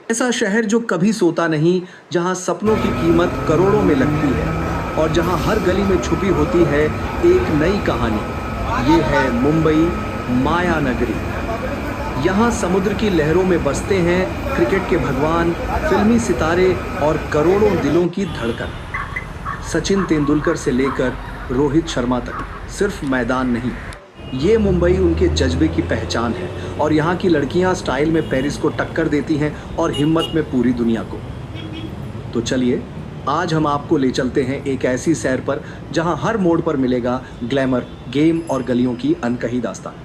ऐसा शहर जो कभी सोता नहीं, जहां सपनों की कीमत करोड़ों में लगती है और जहां हर गली में छुपी होती है एक नई कहानी। ये है मुंबई, माया नगरी। यहाँ समुद्र की लहरों में बसते हैं क्रिकेट के भगवान, फिल्मी सितारे और करोड़ों दिलों की धड़कन। सचिन तेंदुलकर से लेकर रोहित शर्मा तक सिर्फ मैदान नहीं, ये मुंबई उनके जज्बे की पहचान है। और यहाँ की लड़कियाँ स्टाइल में पेरिस को टक्कर देती हैं और हिम्मत में पूरी दुनिया को। तो चलिए आज हम आपको ले चलते हैं एक ऐसी सैर पर जहाँ हर मोड़ पर मिलेगा ग्लैमर, गेम और गलियों की अनकही दास्तान।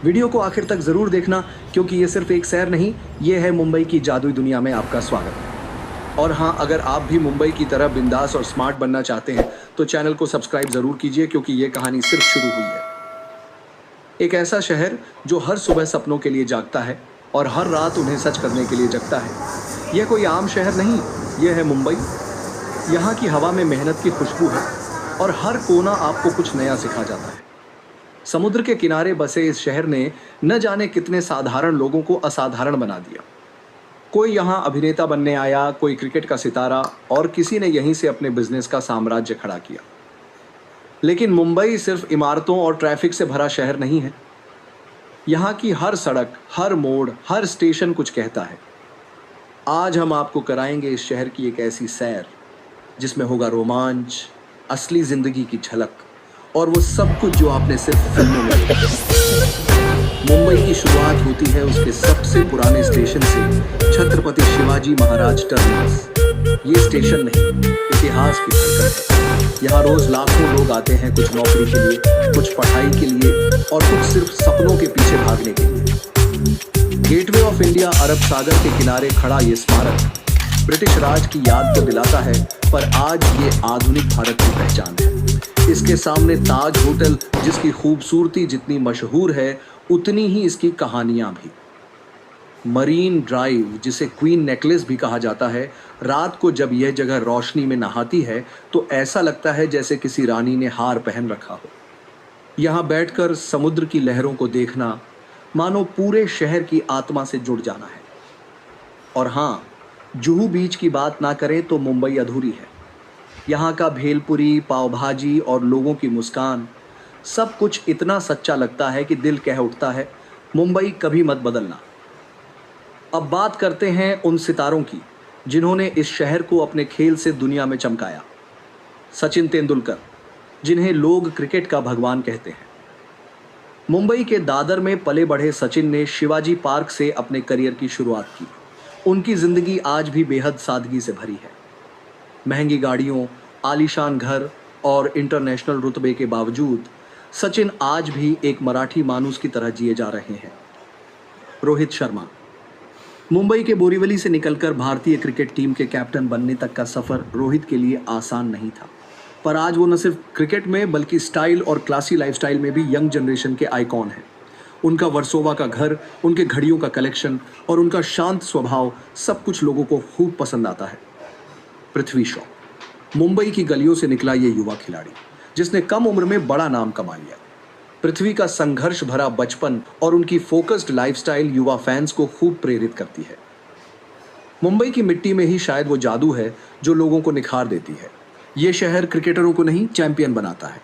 वीडियो को आखिर तक ज़रूर देखना, क्योंकि ये सिर्फ एक सैर नहीं, ये है मुंबई की जादुई दुनिया में आपका स्वागत। और हाँ, अगर आप भी मुंबई की तरह बिंदास और स्मार्ट बनना चाहते हैं तो चैनल को सब्सक्राइब ज़रूर कीजिए, क्योंकि ये कहानी सिर्फ शुरू हुई है। एक ऐसा शहर जो हर सुबह सपनों के लिए जागता है और हर रात उन्हें सच करने के लिए जगता है। यह कोई आम शहर नहीं, यह है मुंबई। यहाँ की हवा में मेहनत की खुशबू है और हर कोना आपको कुछ नया सिखा जाता है। समुद्र के किनारे बसे इस शहर ने न जाने कितने साधारण लोगों को असाधारण बना दिया। कोई यहाँ अभिनेता बनने आया, कोई क्रिकेट का सितारा, और किसी ने यहीं से अपने बिजनेस का साम्राज्य खड़ा किया। लेकिन मुंबई सिर्फ इमारतों और ट्रैफिक से भरा शहर नहीं है। यहाँ की हर सड़क, हर मोड़, हर स्टेशन कुछ कहता है। आज हम आपको कराएंगे इस शहर की एक ऐसी सैर जिसमें होगा रोमांच, असली जिंदगी की झलक और वो सब कुछ जो आपने सिर्फ फिल्मों में देखा। मुंबई की शुरुआत होती है उसके सबसे पुराने स्टेशन से, छत्रपति शिवाजी महाराज टर्मिनस। ये स्टेशन नहीं, इतिहास की धड़कन है। यहाँ रोज लाखों लोग आते हैं, कुछ नौकरी के लिए, कुछ पढ़ाई के लिए और कुछ सिर्फ सपनों के पीछे भागने के लिए। गेटवे ऑफ इंडिया, अरब सागर के किनारे खड़ा ये स्मारक ब्रिटिश राज की याद तो दिलाता है, पर आज ये आधुनिक भारत की पहचान है। इसके सामने ताज होटल, जिसकी खूबसूरती जितनी मशहूर है उतनी ही इसकी कहानियां भी। मरीन ड्राइव, जिसे क्वीन नेकलेस भी कहा जाता है, रात को जब यह जगह रोशनी में नहाती है तो ऐसा लगता है जैसे किसी रानी ने हार पहन रखा हो। यहाँ बैठकर समुद्र की लहरों को देखना मानो पूरे शहर की आत्मा से जुड़ जाना है। और हाँ, जुहू बीच की बात ना करें तो मुंबई अधूरी है। यहाँ का भेलपुरी, पाव भाजी और लोगों की मुस्कान, सब कुछ इतना सच्चा लगता है कि दिल कह उठता है, मुंबई कभी मत बदलना। अब बात करते हैं उन सितारों की जिन्होंने इस शहर को अपने खेल से दुनिया में चमकाया। सचिन तेंदुलकर, जिन्हें लोग क्रिकेट का भगवान कहते हैं। मुंबई के दादर में पले बढ़े सचिन ने शिवाजी पार्क से अपने करियर की शुरुआत की। उनकी जिंदगी आज भी बेहद सादगी से भरी है। महंगी गाड़ियों, आलीशान घर और इंटरनेशनल रुतबे के बावजूद सचिन आज भी एक मराठी मानुस की तरह जिए जा रहे हैं। रोहित शर्मा, मुंबई के बोरीवली से निकलकर भारतीय क्रिकेट टीम के कैप्टन बनने तक का सफ़र रोहित के लिए आसान नहीं था, पर आज वो न सिर्फ क्रिकेट में बल्कि स्टाइल और क्लासी लाइफस्टाइल में भी यंग जनरेशन के आइकॉन हैं। उनका वर्सोवा का घर, उनके घड़ियों का कलेक्शन और उनका शांत स्वभाव, सब कुछ लोगों को खूब पसंद आता है। पृथ्वी शॉ, मुंबई की गलियों से निकला ये युवा खिलाड़ी जिसने कम उम्र में बड़ा नाम कमा लिया। पृथ्वी का संघर्ष भरा बचपन और उनकी फोकस्ड लाइफस्टाइल युवा फैंस को खूब प्रेरित करती है। मुंबई की मिट्टी में ही शायद वो जादू है जो लोगों को निखार देती है। ये शहर क्रिकेटरों को नहीं, चैंपियन बनाता है।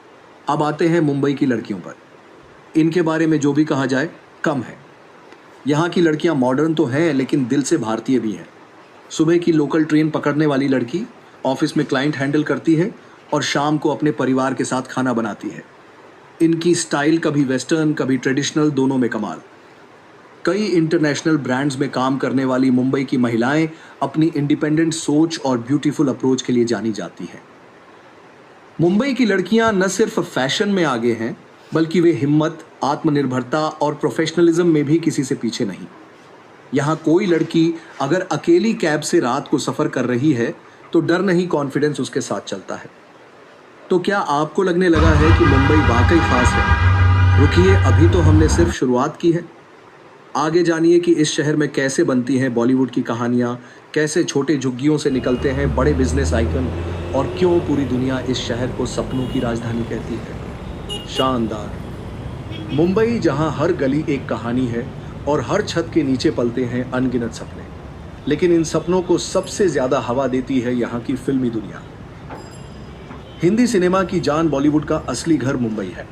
अब आते हैं मुंबई की लड़कियों पर। इनके बारे में जो भी कहा जाए कम है। यहाँ की लड़कियाँ मॉडर्न तो हैं, लेकिन दिल से भारतीय भी हैं। सुबह की लोकल ट्रेन पकड़ने वाली लड़की ऑफिस में क्लाइंट हैंडल करती है और शाम को अपने परिवार के साथ खाना बनाती है। इनकी स्टाइल कभी वेस्टर्न, कभी ट्रेडिशनल, दोनों में कमाल। कई इंटरनेशनल ब्रांड्स में काम करने वाली मुंबई की महिलाएं अपनी इंडिपेंडेंट सोच और ब्यूटीफुल अप्रोच के लिए जानी जाती हैं। मुंबई की लड़कियां न सिर्फ फैशन में आगे हैं, बल्कि वे हिम्मत, आत्मनिर्भरता और प्रोफेशनलिज्म में भी किसी से पीछे नहीं। यहाँ कोई लड़की अगर अकेली कैब से रात को सफ़र कर रही है तो डर नहीं, कॉन्फिडेंस उसके साथ चलता है। तो क्या आपको लगने लगा है कि मुंबई वाकई खास है? रुकिए, अभी तो हमने सिर्फ शुरुआत की है। आगे जानिए कि इस शहर में कैसे बनती हैं बॉलीवुड की कहानियाँ, कैसे छोटे झुग्गियों से निकलते हैं बड़े बिजनेस आइकन, और क्यों पूरी दुनिया इस शहर को सपनों की राजधानी कहती है। शानदार मुंबई, जहां हर गली एक कहानी है और हर छत के नीचे पलते हैं अनगिनत सपने। लेकिन इन सपनों को सबसे ज्यादा हवा देती है यहाँ की फिल्मी दुनिया। हिंदी सिनेमा की जान बॉलीवुड का असली घर मुंबई है।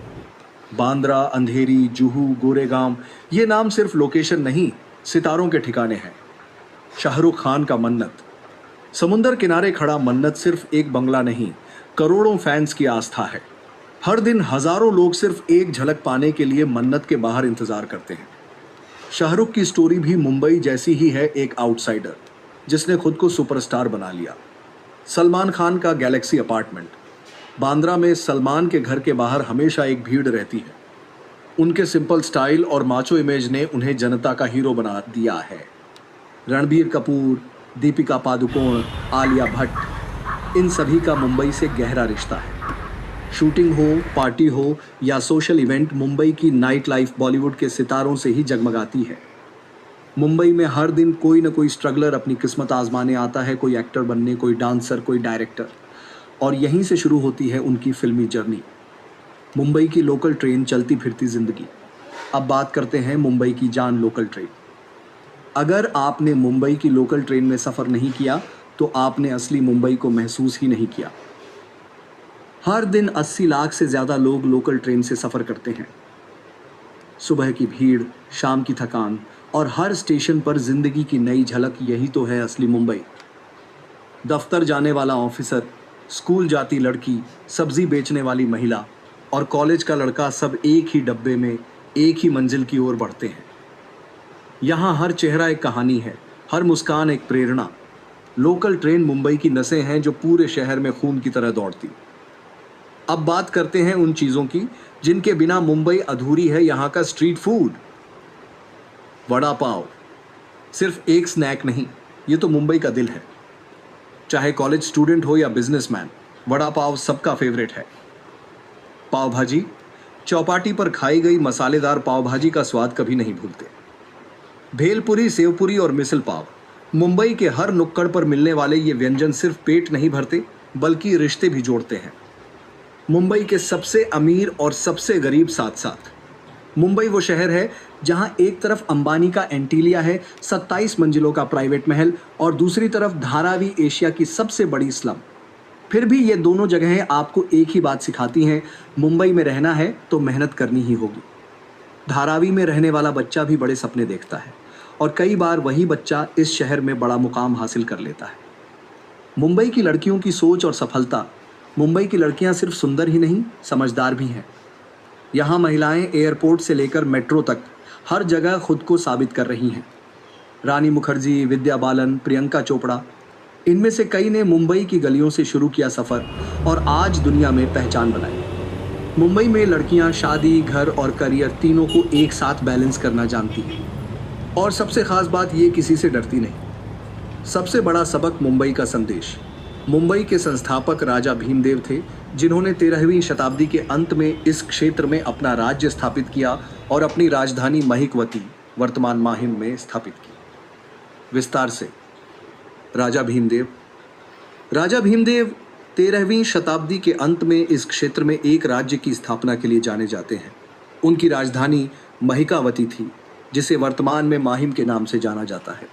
बांद्रा, अंधेरी, जुहू, गोरेगांव, ये नाम सिर्फ लोकेशन नहीं, सितारों के ठिकाने हैं। शाहरुख खान का मन्नत, समुंदर किनारे खड़ा मन्नत सिर्फ एक बंगला नहीं, करोड़ों फैंस की आस्था है। हर दिन हजारों लोग सिर्फ एक झलक पाने के लिए मन्नत के बाहर इंतजार करते हैं। शाहरुख की स्टोरी भी मुंबई जैसी ही है, एक आउटसाइडर जिसने खुद को सुपरस्टार बना लिया। सलमान खान का गैलेक्सी अपार्टमेंट, बांद्रा में सलमान के घर के बाहर हमेशा एक भीड़ रहती है। उनके सिंपल स्टाइल और माचो इमेज ने उन्हें जनता का हीरो बना दिया है। रणबीर कपूर, दीपिका पादुकोण, आलिया भट्ट, इन सभी का मुंबई से गहरा रिश्ता है। शूटिंग हो, पार्टी हो या सोशल इवेंट, मुंबई की नाइट लाइफ बॉलीवुड के सितारों से ही जगमगाती है। मुंबई में हर दिन कोई ना कोई स्ट्रगलर अपनी किस्मत आजमाने आता है, कोई एक्टर बनने, कोई डांसर, कोई डायरेक्टर, और यहीं से शुरू होती है उनकी फिल्मी जर्नी। मुंबई की लोकल ट्रेन, चलती फिरती जिंदगी। अब बात करते हैं मुंबई की जान लोकल ट्रेन। अगर आपने मुंबई की लोकल ट्रेन में सफ़र नहीं किया तो आपने असली मुंबई को महसूस ही नहीं किया। हर दिन 80 लाख से ज़्यादा लोग लोकल ट्रेन से सफ़र करते हैं। सुबह की भीड़, शाम की थकान और हर स्टेशन पर ज़िंदगी की नई झलक, यही तो है असली मुंबई। दफ्तर जाने वाला ऑफिसर, स्कूल जाती लड़की, सब्जी बेचने वाली महिला और कॉलेज का लड़का, सब एक ही डब्बे में एक ही मंजिल की ओर बढ़ते हैं। यहाँ हर चेहरा एक कहानी है, हर मुस्कान एक प्रेरणा। लोकल ट्रेन मुंबई की नसें हैं जो पूरे शहर में खून की तरह दौड़ती। अब बात करते हैं उन चीज़ों की जिनके बिना मुंबई अधूरी है। यहाँ का स्ट्रीट फूड, वड़ा पाव सिर्फ एक स्नैक नहीं, ये तो मुंबई का दिल है। चाहे कॉलेज स्टूडेंट हो या बिजनेसमैन, वड़ा पाव सबका फेवरेट है। पाव भाजी, चौपाटी पर खाई गई मसालेदार पाव भाजी का स्वाद कभी नहीं भूलते। भेलपुरी, सेवपुरी और मिसल पाव, मुंबई के हर नुक्कड़ पर मिलने वाले ये व्यंजन सिर्फ पेट नहीं भरते बल्कि रिश्ते भी जोड़ते हैं। मुंबई के सबसे अमीर और सबसे गरीब साथ साथ। मुंबई वो शहर है जहां एक तरफ अंबानी का एंटीलिया है, 27 मंजिलों का प्राइवेट महल, और दूसरी तरफ धारावी, एशिया की सबसे बड़ी स्लम। फिर भी ये दोनों जगहें आपको एक ही बात सिखाती हैं, मुंबई में रहना है तो मेहनत करनी ही होगी। धारावी में रहने वाला बच्चा भी बड़े सपने देखता है और कई बार वही बच्चा इस शहर में बड़ा मुकाम हासिल कर लेता है। मुंबई की लड़कियों की सोच और सफलता, मुंबई की लड़कियां सिर्फ सुंदर ही नहीं, समझदार भी हैं। यहाँ महिलाएं एयरपोर्ट से लेकर मेट्रो तक हर जगह खुद को साबित कर रही हैं। रानी मुखर्जी, विद्या बालन, प्रियंका चोपड़ा, इनमें से कई ने मुंबई की गलियों से शुरू किया सफ़र और आज दुनिया में पहचान बनाई। मुंबई में लड़कियां शादी, घर और करियर तीनों को एक साथ बैलेंस करना जानती हैं। और सबसे ख़ास बात, ये किसी से डरती नहीं। सबसे बड़ा सबक मुंबई का संदेश। मुंबई के संस्थापक राजा भीमदेव थे, जिन्होंने 13वीं शताब्दी के अंत में इस क्षेत्र में अपना राज्य स्थापित किया और अपनी राजधानी महिकवती, वर्तमान माहिम में स्थापित की। विस्तार से, राजा भीमदेव 13वीं शताब्दी के अंत में इस क्षेत्र में एक राज्य की स्थापना के लिए जाने जाते हैं। उनकी राजधानी महिकावती थी, जिसे वर्तमान में माहिम के नाम से जाना जाता है।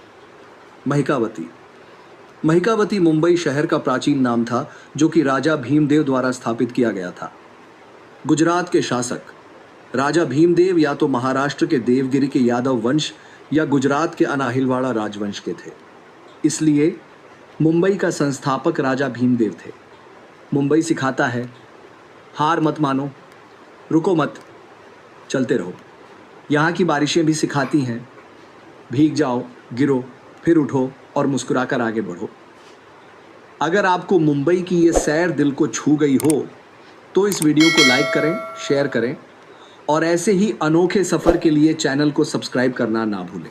महिकावती मुंबई शहर का प्राचीन नाम था, जो कि राजा भीमदेव द्वारा स्थापित किया गया था। गुजरात के शासक राजा भीमदेव या तो महाराष्ट्र के देवगिरी के यादव वंश या गुजरात के अनाहिलवाड़ा राजवंश के थे, इसलिए मुंबई का संस्थापक राजा भीमदेव थे। मुंबई सिखाता है, हार मत मानो, रुको मत, चलते रहो। यहाँ की बारिशें भी सिखाती हैं, भीग जाओ, गिरो, फिर उठो और मुस्कुराकर आगे बढ़ो। अगर आपको मुंबई की ये सैर दिल को छू गई हो तो इस वीडियो को लाइक करें, शेयर करें और ऐसे ही अनोखे सफ़र के लिए चैनल को सब्सक्राइब करना ना भूलें,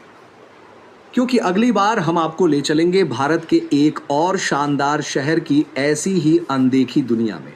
क्योंकि अगली बार हम आपको ले चलेंगे भारत के एक और शानदार शहर की ऐसी ही अनदेखी दुनिया में।